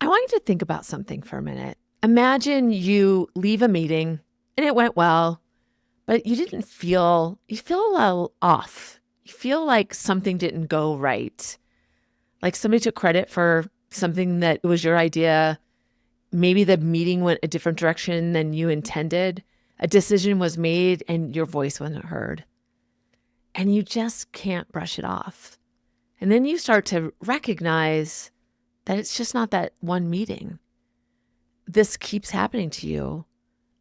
I want you to think about something for a minute. Imagine you leave a meeting and it went well, but you feel a little off. You feel like something didn't go right. Like somebody took credit for something that was your idea. Maybe the meeting went a different direction than you intended. A decision was made and your voice wasn't heard. And you just can't brush it off. And then you start to recognize that it's just not that one meeting. This keeps happening to you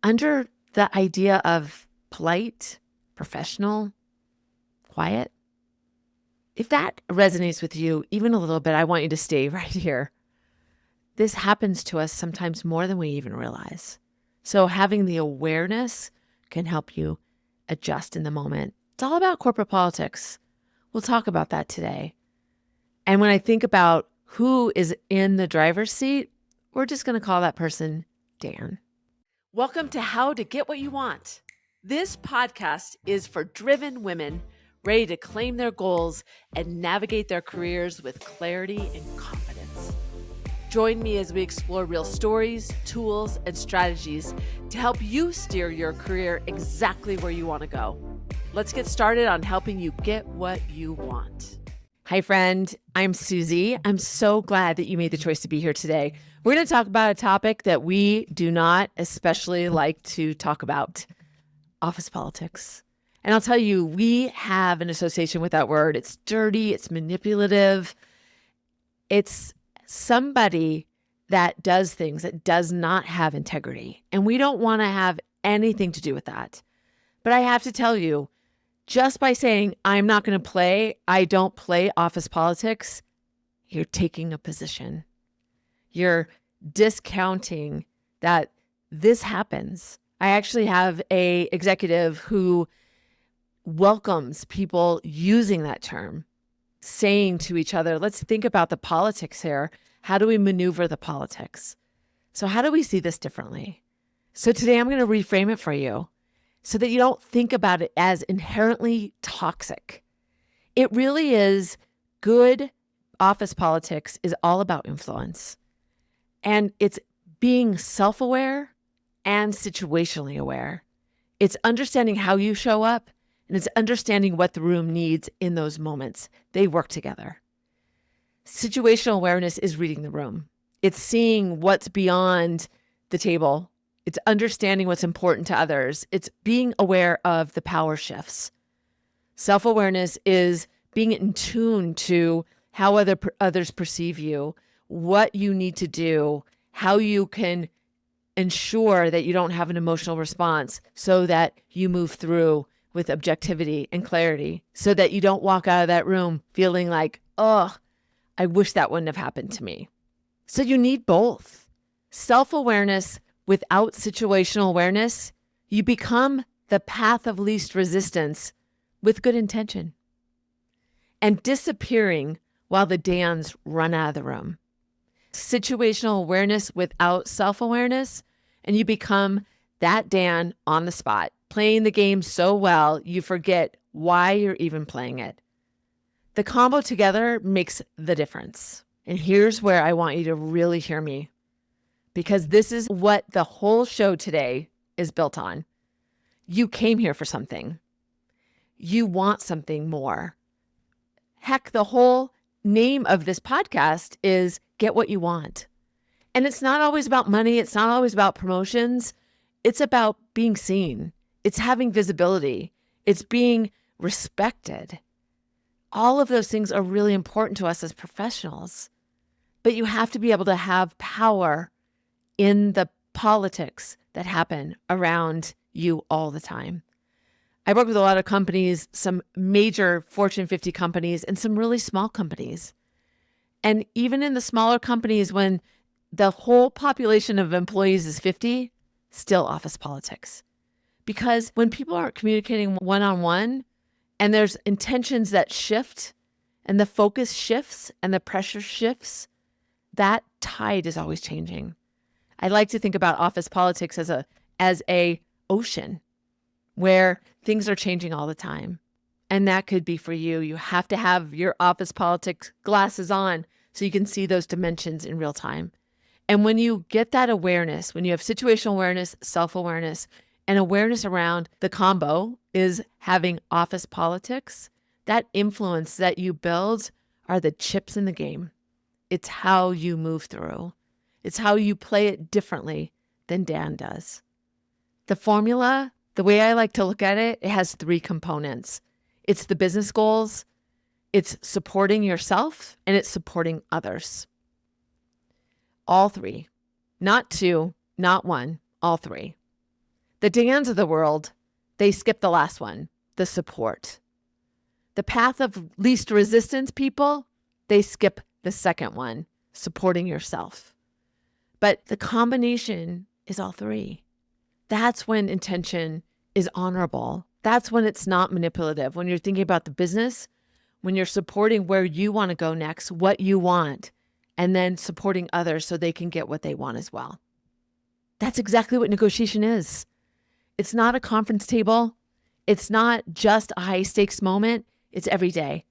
under the idea of polite, professional, quiet. If that resonates with you even a little bit, I want you to stay right here. This happens to us sometimes more than we even realize. So having the awareness can help you adjust in the moment. It's all about corporate politics. We'll talk about that today. And when I think about who is in the driver's seat, we're just going to call that person Dan. Welcome to How to Get What You Want. This podcast is for driven women ready to claim their goals and navigate their careers with clarity and confidence. Join me as we explore real stories, tools, and strategies to help you steer your career exactly where you want to go. Let's get started on helping you get what you want. Hi, friend. I'm Susie. I'm so glad that you made the choice to be here today. We're going to talk about a topic that we do not especially like to talk about, office politics. And I'll tell you, we have an association with that word. It's dirty. It's manipulative. It's somebody that does things that does not have integrity. And we don't want to have anything to do with that. But I have to tell you, just by saying, I don't play office politics, you're taking a position. You're discounting that this happens. I actually have an executive who welcomes people using that term, saying to each other, let's think about the politics here. How do we maneuver the politics? So how do we see this differently? So today I'm going to reframe it for you so that you don't think about it as inherently toxic. It really is. Good office politics is all about influence. And it's being self-aware and situationally aware. It's understanding how you show up, and it's understanding what the room needs in those moments. They work together. Situational awareness is reading the room. It's seeing what's beyond the table. It's understanding what's important to others. It's being aware of the power shifts. Self-awareness is being in tune to how others perceive you, what you need to do, how you can ensure that you don't have an emotional response so that you move through with objectivity and clarity, so that you don't walk out of that room feeling like, oh, I wish that wouldn't have happened to me. So you need both. Self-awareness without situational awareness, you become the path of least resistance with good intention and disappearing while the Dans run out of the room. Situational awareness without self-awareness, and you become that Dan on the spot, playing the game so well, you forget why you're even playing it. The combo together makes the difference. And here's where I want you to really hear me, because this is what the whole show today is built on. You came here for something. You want something more. Heck, the whole name of this podcast is Get What You Want. And it's not always about money. It's not always about promotions. It's about being seen. It's having visibility. It's being respected. All of those things are really important to us as professionals. But you have to be able to have power in the politics that happen around you all the time. I work with a lot of companies, some major Fortune 50 companies and some really small companies. And even in the smaller companies, when the whole population of employees is 50, still office politics. Because when people aren't communicating one-on-one and there's intentions that shift and the focus shifts and the pressure shifts, that tide is always changing. I like to think about office politics as a ocean where things are changing all the time. And that could be for you. You have to have your office politics glasses on so you can see those dimensions in real time. And when you get that awareness, when you have situational awareness, self-awareness, and awareness around the combo is having office politics, that influence that you build are the chips in the game. It's how you move through. It's how you play it differently than Dan does. The formula, the way I like to look at it, it has 3 components. It's the business goals, it's supporting yourself, and it's supporting others. All 3. Not 2, not 1, all 3. The Dans of the world, they skip the last one, the support. The path of least resistance people, they skip the second one, supporting yourself. But the combination is all 3. That's when intention is honorable. That's when it's not manipulative. When you're thinking about the business, when you're supporting where you want to go next, what you want, and then supporting others so they can get what they want as well. That's exactly what negotiation is. It's not a conference table. It's not just a high stakes moment. It's every day.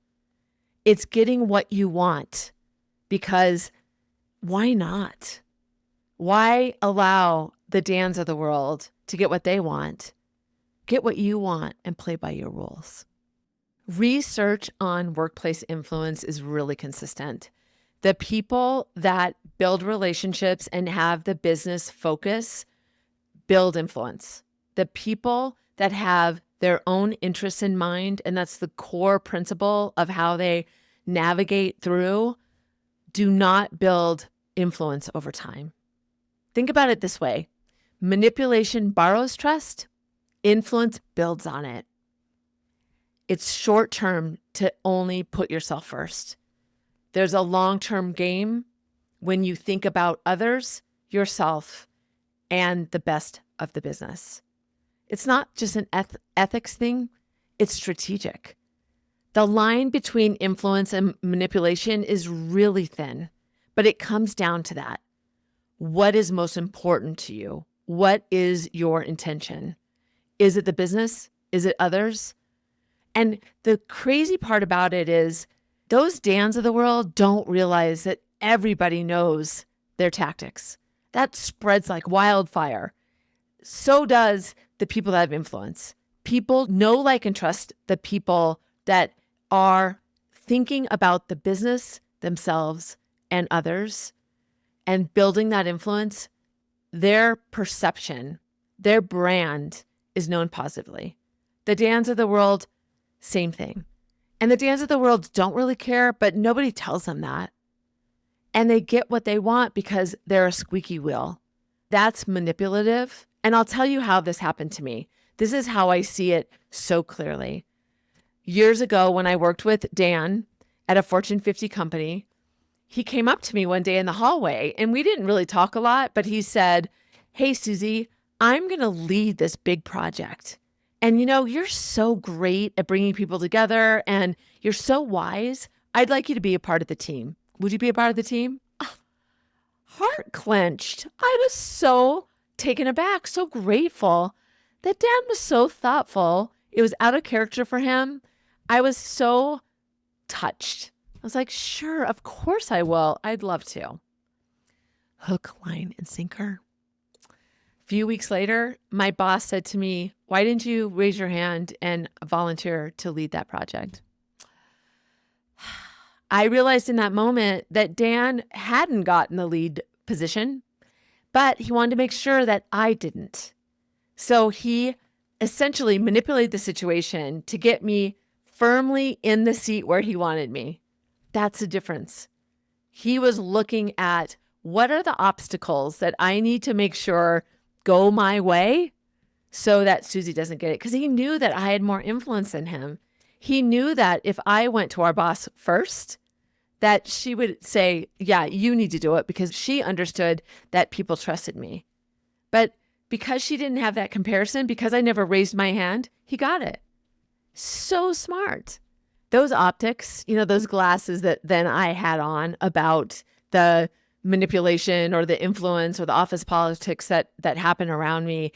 It's getting what you want, because why not? Why allow the Dans of the world to get what they want? Get what you want and play by your rules. Research on workplace influence is really consistent. The people that build relationships and have the business focus build influence. The people that have their own interests in mind, and that's the core principle of how they navigate through, do not build influence over time. Think about it this way. Manipulation borrows trust. Influence builds on it. It's short-term to only put yourself first. There's a long-term game when you think about others, yourself, and the best of the business. It's not just an ethics thing, it's strategic. The line between influence and manipulation is really thin, but it comes down to that. What is most important to you? What is your intention? Is it the business? Is it others? And the crazy part about it is those Dans of the world don't realize that everybody knows their tactics. That spreads like wildfire. So does the people that have influence. People know, like, and trust the people that are thinking about the business, themselves, and others, and building that influence. Their perception, their brand is known positively. The Dans of the world, same thing. And the Dans of the world don't really care, but nobody tells them that. And they get what they want because they're a squeaky wheel. That's manipulative. And I'll tell you how this happened to me. This is how I see it so clearly. Years ago, when I worked with Dan at a Fortune 50 company, he came up to me one day in the hallway, and we didn't really talk a lot, but he said, "Hey, Susie, I'm going to lead this big project. And you're so great at bringing people together, and you're so wise. I'd like you to be a part of the team. Would you be a part of the team?" Heart clenched. I was so taken aback, so grateful that Dan was so thoughtful. It was out of character for him. I was so touched. I was like, sure, of course I will. I'd love to. Hook, line, and sinker. A few weeks later, my boss said to me, "Why didn't you raise your hand and volunteer to lead that project?" I realized in that moment that Dan hadn't gotten the lead position, but he wanted to make sure that I didn't. So he essentially manipulated the situation to get me firmly in the seat where he wanted me. That's the difference. He was looking at what are the obstacles that I need to make sure go my way so that Susie doesn't get it. Because he knew that I had more influence than him. He knew that if I went to our boss first, that she would say, "Yeah, you need to do it," because she understood that people trusted me. But because she didn't have that comparison, because I never raised my hand, he got it. So smart. Those optics, those glasses that then I had on about the manipulation or the influence or the office politics that happened around me,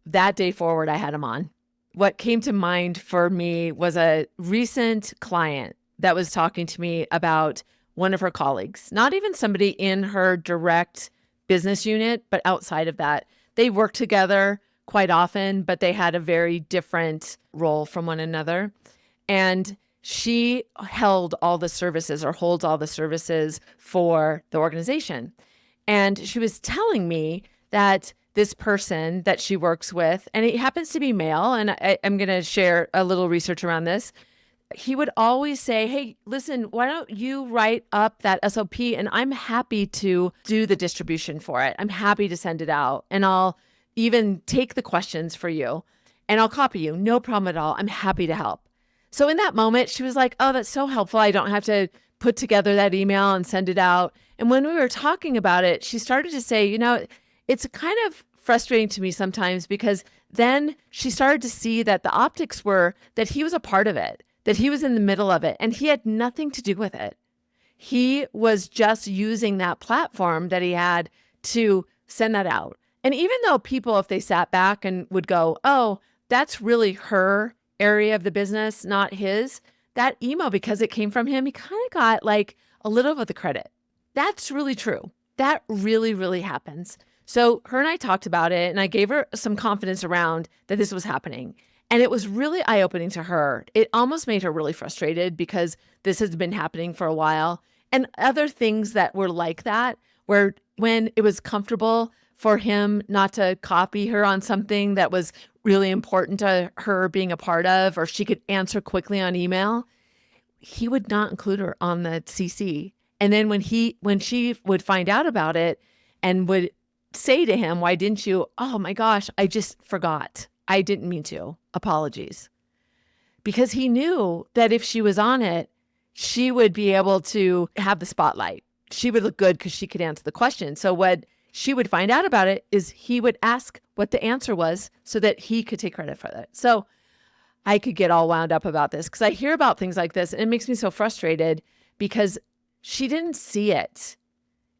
that day forward, I had them on. What came to mind for me was a recent client that was talking to me about one of her colleagues, not even somebody in her direct business unit, but outside of that, they worked together quite often, but they had a very different role from one another. And she held all the services or holds all the services for the organization. And she was telling me that this person that she works with, and it happens to be male, and I'm going to share a little research around this. He would always say, hey, listen, why don't you write up that SOP and I'm happy to do the distribution for it. I'm happy to send it out and I'll even take the questions for you and I'll copy you. No problem at all. I'm happy to help. So in that moment, she was like, oh, that's so helpful. I don't have to put together that email and send it out. And when we were talking about it, she started to say, it's kind of frustrating to me sometimes because then she started to see that the optics were that he was a part of it, that he was in the middle of it, and he had nothing to do with it. He was just using that platform that he had to send that out. And even though people, if they sat back and would go, oh, that's really her area of the business, not his, that email, because it came from him, he kind of got like a little of the credit. That's really true. That really, really happens. So her and I talked about it and I gave her some confidence around that this was happening. And it was really eye-opening to her. It almost made her really frustrated because this has been happening for a while. And other things that were like that, where when it was comfortable for him not to copy her on something that was really important to her being a part of, or she could answer quickly on email, he would not include her on the CC. And then when she would find out about it and would say to him, why didn't you? Oh my gosh, I just forgot. I didn't mean to. Apologies. Because he knew that if she was on it, she would be able to have the spotlight. She would look good because she could answer the question. So what she would find out about it is he would ask what the answer was so that he could take credit for it. So I could get all wound up about this because I hear about things like this and it makes me so frustrated because she didn't see it.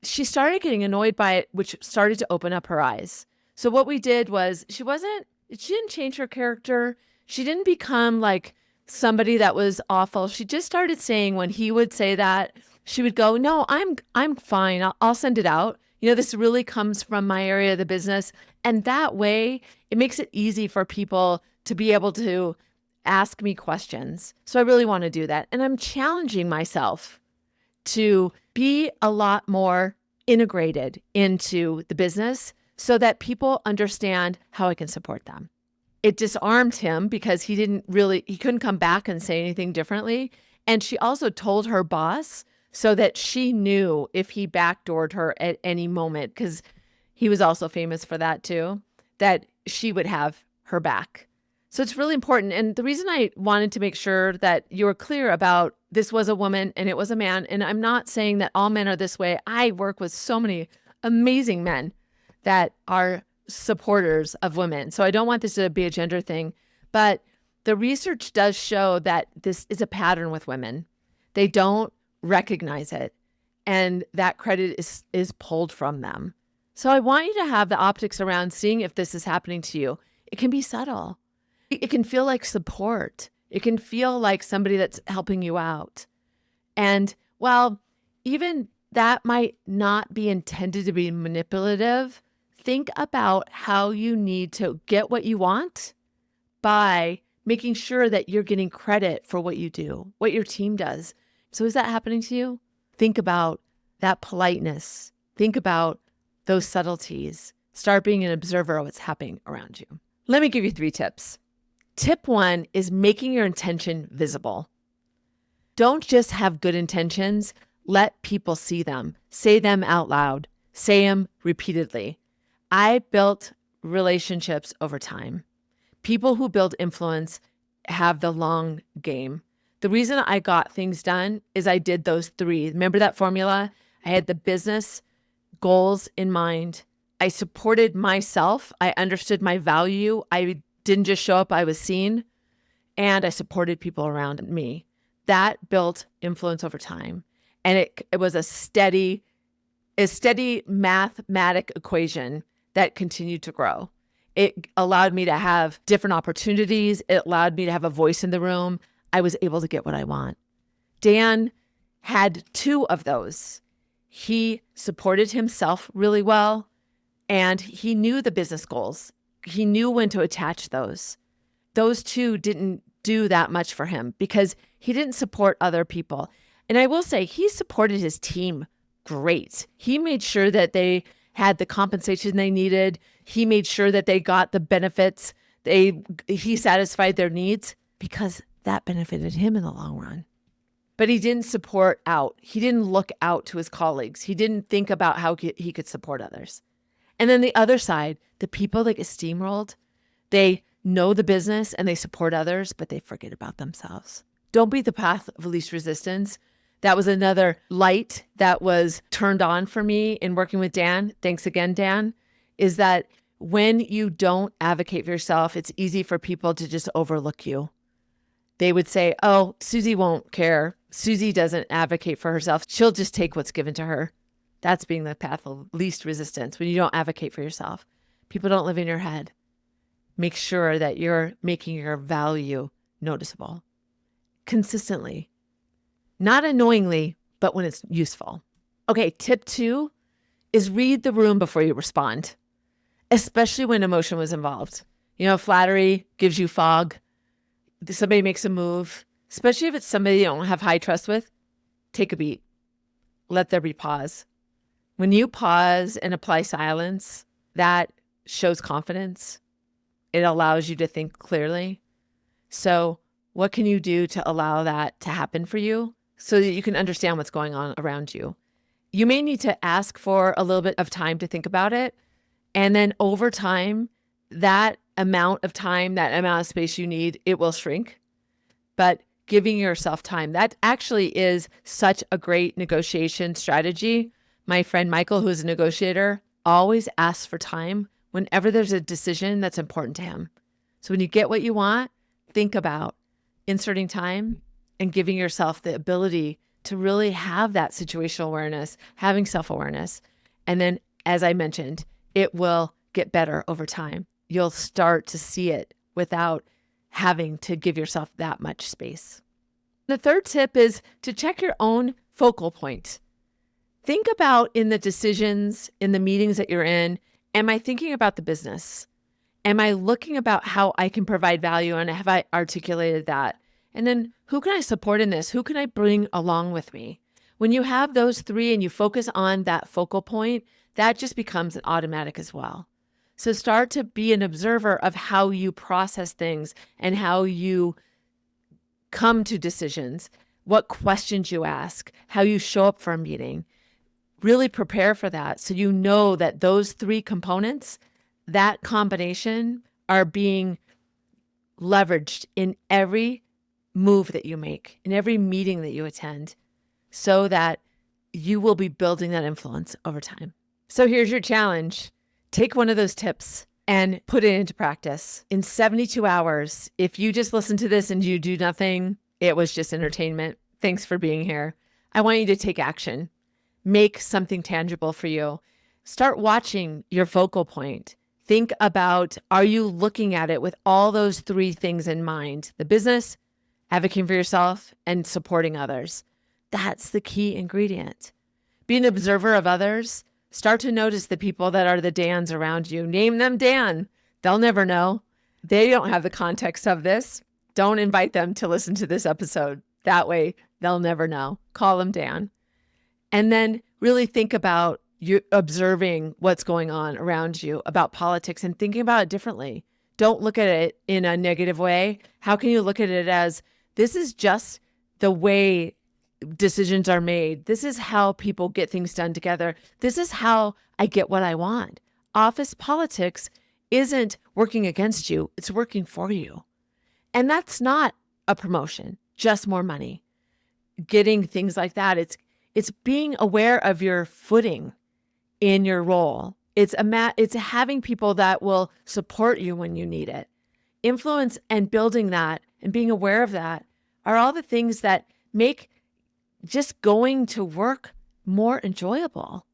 She started getting annoyed by it, which started to open up her eyes. So what we did was she didn't change her character. She didn't become like somebody that was awful. She just started saying when he would say that, she would go, no, I'm fine. I'll send it out. This really comes from my area of the business. And that way it makes it easy for people to be able to ask me questions. So I really want to do that. And I'm challenging myself to be a lot more integrated into the business so that people understand how I can support them. It disarmed him because he couldn't come back and say anything differently. And she also told her boss so that she knew if he backdoored her at any moment, because he was also famous for that too, that she would have her back. So it's really important. And the reason I wanted to make sure that you were clear about this was a woman and it was a man, and I'm not saying that all men are this way. I work with so many amazing men that are supporters of women. So I don't want this to be a gender thing, but the research does show that this is a pattern with women. They don't recognize it, and that credit is pulled from them. So I want you to have the optics around seeing if this is happening to you. It can be subtle. It can feel like support. It can feel like somebody that's helping you out. And while even that might not be intended to be manipulative, think about how you need to get what you want by making sure that you're getting credit for what you do, what your team does. So is that happening to you? Think about that politeness. Think about those subtleties. Start being an observer of what's happening around you. Let me give you 3 tips. Tip 1 is making your intention visible. Don't just have good intentions. Let people see them. Say them out loud. Say them repeatedly. I built relationships over time. People who build influence have the long game. The reason I got things done is I did those 3. Remember that formula? I had the business goals in mind. I supported myself. I understood my value. I didn't just show up, I was seen. And I supported people around me. That built influence over time. And it was a steady mathematic equation that continued to grow. It allowed me to have different opportunities. It allowed me to have a voice in the room. I was able to get what I want. Dan had 2 of those. He supported himself really well, and he knew the business goals. He knew when to attach those. Those two didn't do that much for him because he didn't support other people. And I will say he supported his team great. He made sure that they had the compensation they needed. He made sure that they got the benefits. He satisfied their needs because that benefited him in the long run. But he didn't support out. He didn't look out to his colleagues. He didn't think about how he could support others. And then the other side, the people that get steamrolled, they know the business and they support others, but they forget about themselves. Don't be the path of least resistance. That was another light that was turned on for me in working with Dan. Thanks again, Dan. Is that when you don't advocate for yourself, it's easy for people to just overlook you. They would say, oh, Susie won't care. Susie doesn't advocate for herself. She'll just take what's given to her. That's being the path of least resistance when you don't advocate for yourself. People don't live in your head. Make sure that you're making your value noticeable consistently, not annoyingly, but when it's useful. Okay, tip 2 is read the room before you respond, especially when emotion was involved. Flattery gives you fog. Somebody makes a move, especially if it's somebody you don't have high trust with, take a beat. Let there be pause. When you pause and apply silence, that shows confidence. It allows you to think clearly. So what can you do to allow that to happen for you so that you can understand what's going on around you? You may need to ask for a little bit of time to think about it. And then over time, that amount of time, that amount of space you need, it will shrink. But giving yourself time, that actually is such a great negotiation strategy. My friend Michael, who is a negotiator, always asks for time whenever there's a decision that's important to him. So when you get what you want, think about inserting time and giving yourself the ability to really have that situational awareness, having self-awareness. And then, as I mentioned, it will get better over time. You'll start to see it without having to give yourself that much space. The third tip is to check your own focal point. Think about in the decisions, in the meetings that you're in, am I thinking about the business? Am I looking about how I can provide value and have I articulated that? And then who can I support in this? Who can I bring along with me? When you have those three and you focus on that focal point, that just becomes an automatic as well. So start to be an observer of how you process things and how you come to decisions, what questions you ask, how you show up for a meeting. Really prepare for that so you know that those three components, that combination, are being leveraged in every move that you make, in every meeting that you attend, so that you will be building that influence over time. So here's your challenge. Take one of those tips and put it into practice. In 72 hours, if you just listen to this and you do nothing, it was just entertainment. Thanks for being here. I want you to take action. Make something tangible for you. Start watching your focal point. Think about, are you looking at it with all those three things in mind? The business, advocating for yourself, and supporting others. That's the key ingredient. Be an observer of others. Start to notice the people that are the Dans around you. Name them Dan. They'll never know. They don't have the context of this. Don't invite them to listen to this episode. That way, they'll never know. Call them Dan. And then really think about you observing what's going on around you about politics and thinking about it differently. Don't look at it in a negative way. How can you look at it as, this is just the way decisions are made. This is how people get things done together. This is how I get what I want. Office politics isn't working against you. It's working for you. And that's not a promotion, just more money. Getting things like that. It's being aware of your footing in your role. It's having people that will support you when you need it. Influence and building that and being aware of that are all the things that make just going to work more enjoyable.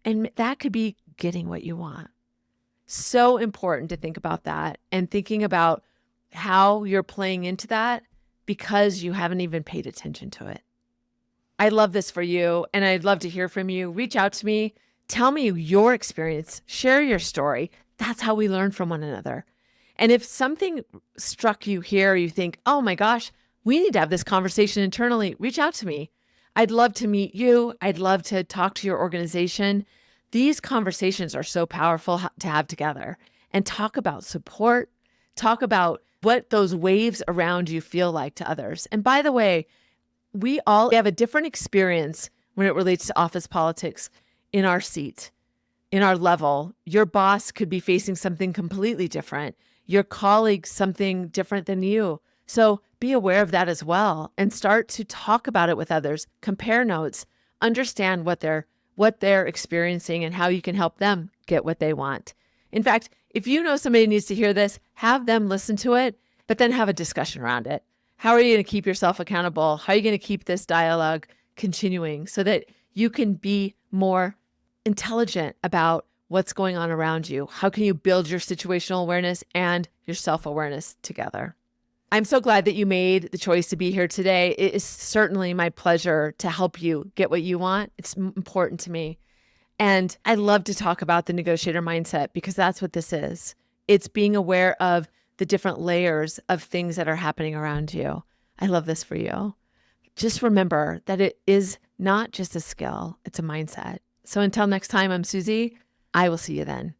And that could be getting what you want. So important to think about that and thinking about how you're playing into that because you haven't even paid attention to it. I love this for you, and I'd love to hear from you. Reach out to me. Tell me your experience. Share your story. That's how we learn from one another. And if something struck you here, you think, oh my gosh, we need to have this conversation internally, reach out to me. I'd love to meet you. I'd love to talk to your organization. These conversations are so powerful to have together, and talk about support, talk about what those waves around you feel like to others. And by the way, we all have a different experience when it relates to office politics in our seat, in our level. Your boss could be facing something completely different. Your colleague, something different than you. So be aware of that as well, and start to talk about it with others, compare notes, understand what they're experiencing and how you can help them get what they want. In fact, if you know somebody needs to hear this, have them listen to it, but then have a discussion around it. How are you going to keep yourself accountable? How are you going to keep this dialogue continuing so that you can be more intelligent about what's going on around you? How can you build your situational awareness and your self-awareness together? I'm so glad that you made the choice to be here today. It is certainly my pleasure to help you get what you want. It's important to me. And I love to talk about the negotiator mindset, because that's what this is. It's being aware of the different layers of things that are happening around you. I love this for you. Just remember that it is not just a skill, it's a mindset. So until next time, I'm Susie. I will see you then.